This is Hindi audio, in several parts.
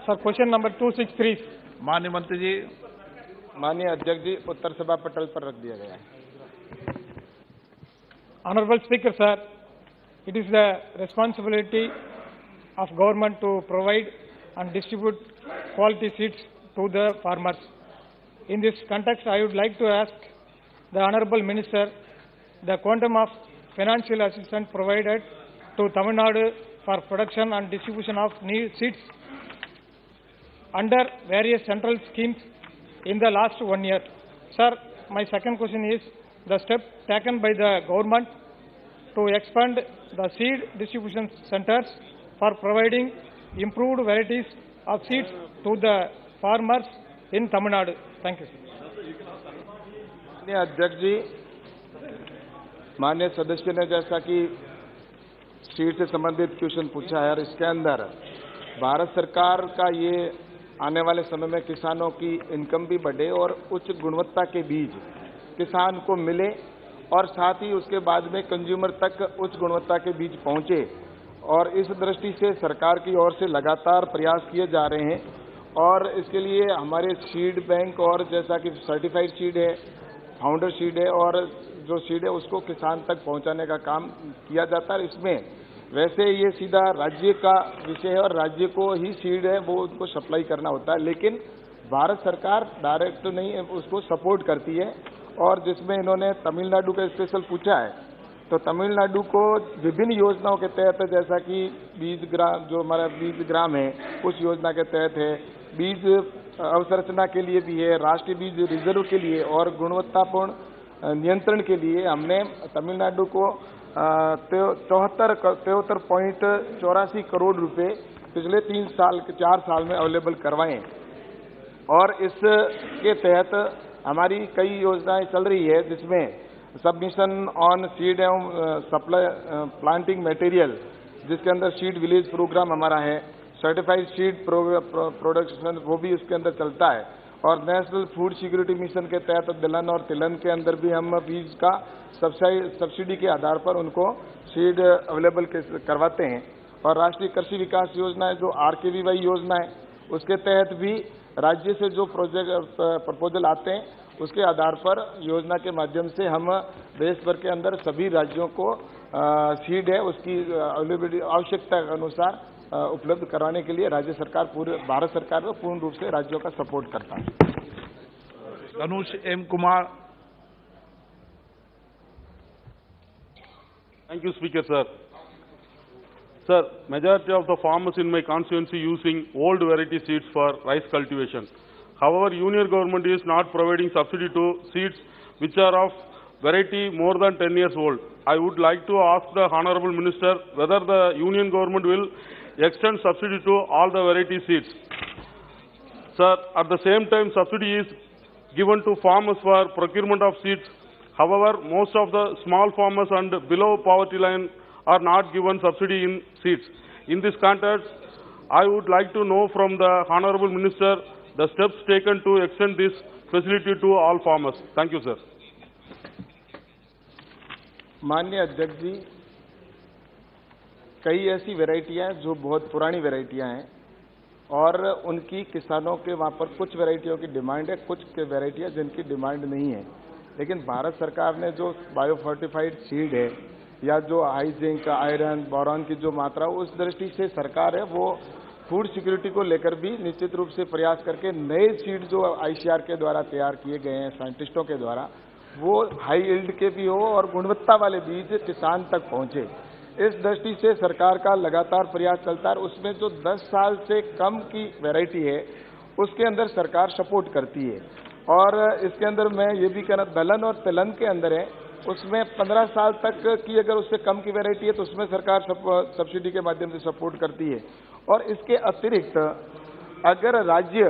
Sir, question number 263. माननीय मंत्री जी। माननीय अध्यक्ष जी, उत्तर सभा पटल पर रख दिया गया है। Honorable Speaker, sir, it is the responsibility of government to provide and distribute quality seeds to the farmers. In this context, I would like to ask the Honorable Minister the quantum of financial assistance provided to Tamil Nadu for production and distribution of new seeds under various central schemes in the last 1 year. Sir, my second question is the step taken by the government to expand the seed distribution centers for providing improved varieties of seeds to the farmers in Tamil Nadu. Thank you. माननीय अध्यक्ष जी, माननीय सदस्य ने जैसा कि सीड से संबंधित क्वेश्चन पूछा है और इसके अंदर भारत सरकार का ये आने वाले समय में किसानों की इनकम भी बढ़े और उच्च गुणवत्ता के बीज किसान को मिले और साथ ही उसके बाद में कंज्यूमर तक उच्च गुणवत्ता के बीज पहुंचे, और इस दृष्टि से सरकार की ओर से लगातार प्रयास किए जा रहे हैं। और इसके लिए हमारे सीड बैंक और जैसा कि सर्टिफाइड सीड है, फाउंडर सीड है और जो सीड है उसको किसान तक पहुंचाने का काम किया जाता है। इसमें वैसे ये सीधा राज्य का विषय है और राज्य को ही सीड है वो उनको सप्लाई करना होता है, लेकिन भारत सरकार डायरेक्ट नहीं उसको सपोर्ट करती है। और जिसमें इन्होंने तमिलनाडु का स्पेशल पूछा है, तो तमिलनाडु को विभिन्न योजनाओं के तहत, जैसा कि बीज ग्राम जो हमारा बीज ग्राम है उस योजना के तहत है, बीज अवसंरचना के लिए भी है, राष्ट्रीय बीज रिजर्व के लिए और गुणवत्तापूर्ण नियंत्रण के लिए हमने तमिलनाडु को 73.84 करोड़ रुपए पिछले 4 साल में अवेलेबल करवाए। और इसके तहत हमारी कई योजनाएं चल रही है, जिसमें सबमिशन ऑन सीड एवं सप्लाई प्लांटिंग मटेरियल, जिसके अंदर सीड विलेज प्रोग्राम हमारा है, सर्टिफाइड सीड प्रोडक्शन वो भी उसके अंदर चलता है, और नेशनल फूड सिक्योरिटी मिशन के तहत दलहन और तिलहन के अंदर भी हम बीज का सब्सिडी के आधार पर उनको सीड अवेलेबल करवाते हैं। और राष्ट्रीय कृषि विकास योजना है जो RKVY योजना है, उसके तहत भी राज्य से जो प्रोजेक्ट प्रपोजल आते हैं उसके आधार पर योजना के माध्यम से हम देश भर के अंदर सभी राज्यों को सीड है उसकी अवेलेबिलिटी आवश्यकता के अनुसार उपलब्ध कराने के लिए राज्य सरकार भारत सरकार को पूर्ण रूप से राज्यों का सपोर्ट करता है। अनुज M. Kumar. Thank you, Speaker, sir. Sir, majority of the farmers in my constituency using old variety seeds for rice cultivation. However, union government is not providing subsidy to seeds which are of variety more than 10 years old. I would like to ask the Honorable Minister whether the union government will extend subsidy to all the variety seeds. Sir, at the same time, subsidy is given to farmers for procurement of seeds. However, most of the small farmers and below poverty line are not given subsidy in seeds. In this context, I would like to know from the Honorable Minister the steps taken to extend this facility to all farmers. Thank you, sir. माननीय अध्यक्ष जी, कई ऐसी वैरायटियां जो बहुत पुरानी वैरायटियां हैं और उनकी किसानों के वहां पर कुछ वैरायटियों की डिमांड है, कुछ वैरायटियां जिनकी डिमांड नहीं है। लेकिन भारत सरकार ने जो बायोफोर्टिफाइड सीड है या जो हाई जिंक, आयरन, बोरॉन की जो मात्रा, उस दृष्टि से सरकार है वो फूड सिक्योरिटी को लेकर भी निश्चित रूप से प्रयास करके नए सीड जो ICR के द्वारा तैयार किए गए हैं साइंटिस्टों के द्वारा, वो हाई यील्ड के भी हो और गुणवत्ता वाले बीज किसान तक पहुंचे। इस दृष्टि से सरकार का लगातार प्रयास चलता है। उसमें जो 10 साल से कम की वैरायटी है उसके अंदर सरकार सपोर्ट करती है। और इसके अंदर मैं ये भी कहना, दलहन और तिलहन के अंदर है, उसमें 15 साल तक की अगर उससे कम की वैरायटी है तो उसमें सरकार सब्सिडी के माध्यम से सपोर्ट करती है। और इसके अतिरिक्त अगर राज्य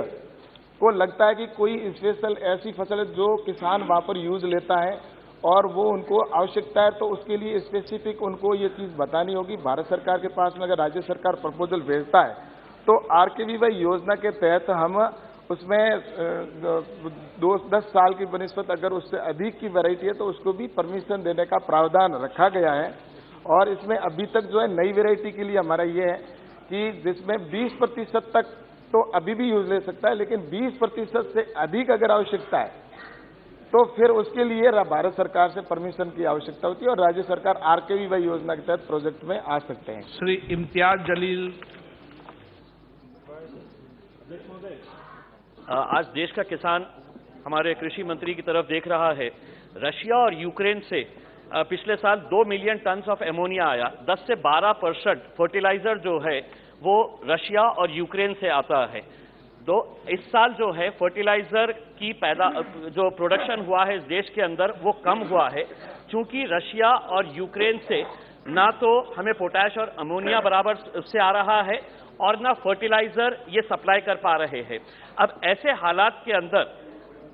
को लगता है कि कोई स्पेशल ऐसी फसल है जो किसान वहां पर यूज लेता है और वो उनको आवश्यकता है, तो उसके लिए स्पेसिफिक उनको ये चीज बतानी होगी। भारत सरकार के पास में अगर राज्य सरकार प्रपोजल भेजता है तो RKVY योजना के तहत हम उसमें 10 साल की बनिस्बत अगर उससे अधिक की वैरायटी है तो उसको भी परमिशन देने का प्रावधान रखा गया है। और इसमें अभी तक जो है नई वैरायटी के लिए हमारा ये है कि जिसमें 20% तक तो अभी भी यूज ले सकता है, लेकिन 20% से अधिक अगर आवश्यकता है तो फिर उसके लिए भारत सरकार से परमिशन की आवश्यकता होती है और राज्य सरकार RKVY योजना के तहत प्रोजेक्ट में आ सकते हैं। श्री इम्तियाज जलील। आज देश का किसान हमारे कृषि मंत्री की तरफ देख रहा है। रशिया और यूक्रेन से पिछले साल 2 मिलियन टन ऑफ एमोनिया आया। 10 से 12% फर्टिलाइजर जो है वो रशिया और यूक्रेन से आता है। इस साल जो है फर्टिलाइजर की जो प्रोडक्शन हुआ है इस देश के अंदर वो कम हुआ है, क्योंकि रशिया और यूक्रेन से ना तो हमें पोटैश और अमोनिया बराबर से आ रहा है और ना फर्टिलाइजर ये सप्लाई कर पा रहे हैं। अब ऐसे हालात के अंदर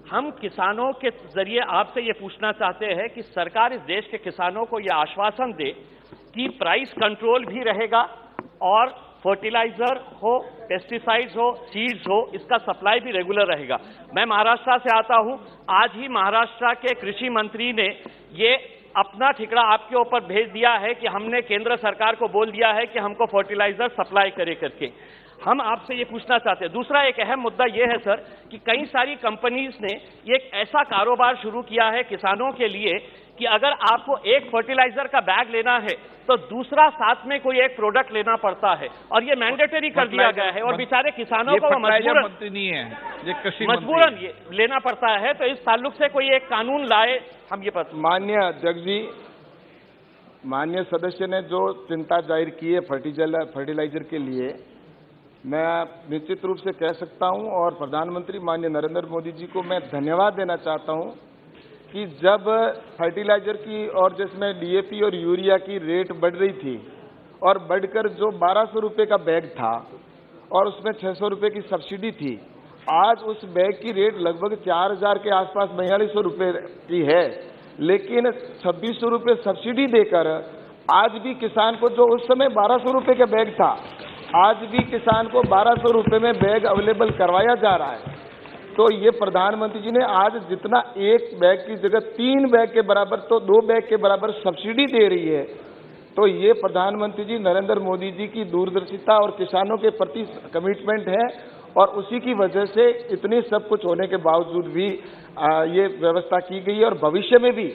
हम किसानों के जरिए आपसे ये पूछना चाहते हैं कि सरकार इस देश के किसानों को यह आश्वासन दे कि प्राइस कंट्रोल भी रहेगा और फर्टिलाइजर हो, पेस्टिसाइड्स हो, सीड्स हो, इसका सप्लाई भी रेगुलर रहेगा। मैं महाराष्ट्र से आता हूं। आज ही महाराष्ट्र के कृषि मंत्री ने ये अपना ठिकरा आपके ऊपर भेज दिया है कि हमने केंद्र सरकार को बोल दिया है कि हमको फर्टिलाइजर सप्लाई करे करके। हम आपसे ये पूछना चाहते हैं। दूसरा एक अहम मुद्दा ये है सर कि कई सारी कंपनीज ने एक ऐसा कारोबार शुरू किया है किसानों के लिए कि अगर आपको एक फर्टिलाइजर का बैग लेना है तो दूसरा साथ में कोई एक प्रोडक्ट लेना पड़ता है और ये मैंडेटरी कर दिया गया है और बेचारे किसानों को मंत्री नहीं है, ये कृषि मजबूरन ये लेना पड़ता है। तो इस ताल्लुक से कोई एक कानून लाए, हम ये माननीय अध्यक्ष जी, माननीय सदस्य ने जो चिंता जाहिर की है फर्टिलाइजर के लिए, मैं निश्चित रूप से कह सकता हूं और प्रधानमंत्री माननीय नरेंद्र मोदी जी को मैं धन्यवाद देना चाहता हूं कि जब फर्टिलाइजर की और जिसमें DAP और यूरिया की रेट बढ़ रही थी और बढ़कर जो 1200 रुपये का बैग था और उसमें 600 रुपये की सब्सिडी थी, आज उस बैग की रेट लगभग 4000 के आसपास 4200 रुपये की है, लेकिन 2600 रुपये सब्सिडी देकर आज भी किसान को, जो उस समय 1200 रुपये का बैग था, आज भी किसान को 1200 रुपये में बैग अवेलेबल करवाया जा रहा है। तो ये प्रधानमंत्री जी ने आज जितना एक बैग की जगह 3 बैग के बराबर तो 2 बैग के बराबर सब्सिडी दे रही है, तो ये प्रधानमंत्री जी नरेंद्र मोदी जी की दूरदर्शिता और किसानों के प्रति कमिटमेंट है और उसी की वजह से इतनी सब कुछ होने के बावजूद भी ये व्यवस्था की गई है और भविष्य में भी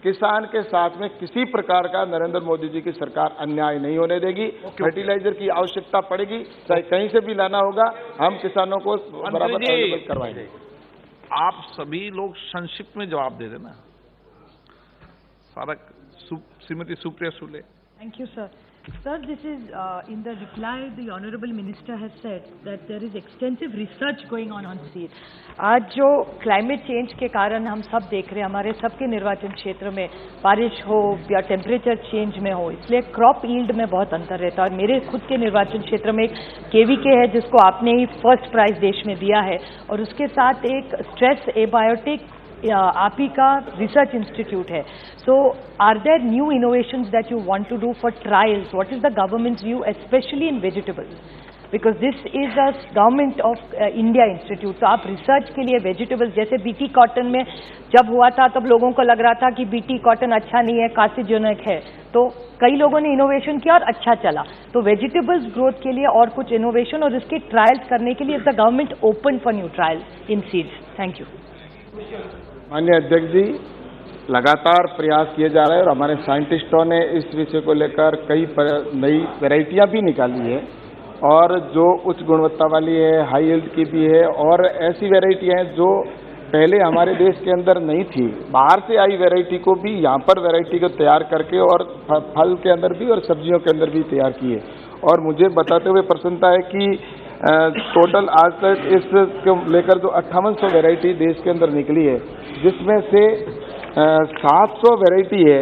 किसान के साथ में किसी प्रकार का नरेंद्र मोदी जी की सरकार अन्याय नहीं होने देगी। फर्टिलाइजर की आवश्यकता पड़ेगी, चाहे कहीं से भी लाना होगा, हम किसानों को बराबर अवेलेबल करवाएंगे। आप सभी लोग संक्षिप्त में जवाब दे देना। Shrimati Supriya Sule. Thank you, sir. Sir, this is in the reply the Honorable Minister has said that there is extensive research going on seed. आज जो क्लाइमेट चेंज के कारण हम सब देख रहे हैं, हमारे सबके निर्वाचन क्षेत्र में बारिश हो या टेम्परेचर चेंज में हो, इसलिए क्रॉप यील्ड में बहुत अंतर रहता है। और मेरे खुद के निर्वाचन क्षेत्र में एक KVK है जिसको आपने ही फर्स्ट प्राइज देश में दिया है और उसके साथ एक स्ट्रेस एबायोटिक आप ही का रिसर्च इंस्टीट्यूट है। So are there new innovations that you want to do for trials? What is the government's view specially in vegetables, because this is a government of India institute. तो आप रिसर्च के लिए वेजिटेबल्स, जैसे BT कॉटन में जब हुआ था तब लोगों को लग रहा था कि BT कॉटन अच्छा नहीं है, कार्सिनोजेनिक है, तो कई लोगों ने इनोवेशन किया और अच्छा चला। तो वेजिटेबल्स ग्रोथ के लिए और कुछ इनोवेशन और इसके ट्रायल्स करने के लिए is the government open for new trials in seeds? Thank you. माननीय अध्यक्ष जी, लगातार प्रयास किए जा रहे हैं और हमारे साइंटिस्टों ने इस विषय को लेकर कई नई वैरायटियां भी निकाली है और जो उच्च गुणवत्ता वाली है, हाई यील्ड की भी है और ऐसी वैरायटियां हैं जो पहले हमारे देश के अंदर नहीं थी। बाहर से आई वैरायटी को भी यहाँ पर वैरायटी को तैयार करके और फल के अंदर भी और सब्जियों के अंदर भी तैयार की है। और मुझे बताते हुए प्रसन्नता है कि टोटल आज तक इसको लेकर जो 5800 वैरायटी देश के अंदर निकली है, जिसमें से 700 वैरायटी है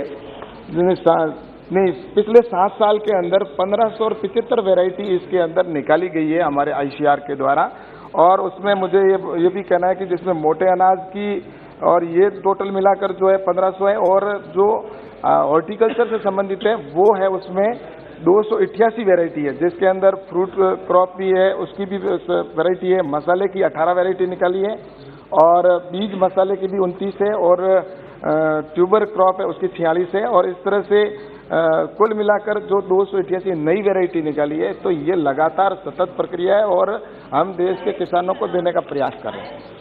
नहीं, पिछले 7 साल के अंदर 1575 वैरायटी इसके अंदर निकाली गई है हमारे ICR के द्वारा। और उसमें मुझे ये भी कहना है कि जिसमें मोटे अनाज की और ये टोटल मिलाकर जो है 1500 है और जो हॉर्टिकल्चर से संबंधित है वो है उसमें 288 वैरायटी है, जिसके अंदर फ्रूट क्रॉप भी है, उसकी भी वैरायटी है, मसाले की 18 वैरायटी निकाली है और बीज मसाले की भी 29 है और ट्यूबर क्रॉप है उसकी 46 है। और इस तरह से कुल मिलाकर जो 288 नई वैरायटी निकाली है, तो ये लगातार सतत प्रक्रिया है और हम देश के किसानों को देने का प्रयास कर रहे हैं।